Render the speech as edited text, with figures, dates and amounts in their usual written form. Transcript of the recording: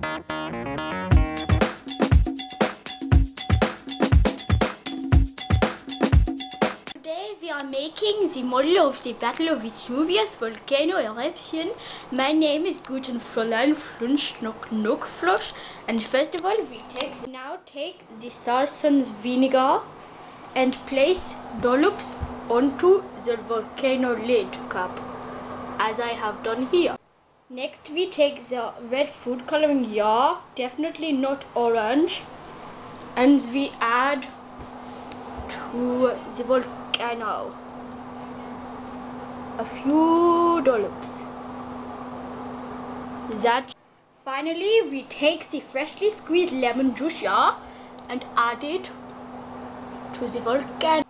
Today we are making the model of the Battle of Vesuvius volcano eruption. My name is Guten Fräulein Flunsch Knock Knock Flosch, and first of all we now take the Sarson's vinegar and place dollops onto the volcano lid cup, as I have done here. Next we take the red food coloring, definitely not orange, and we add to the volcano a few dollops. Finally we take the freshly squeezed lemon juice and add it to the volcano.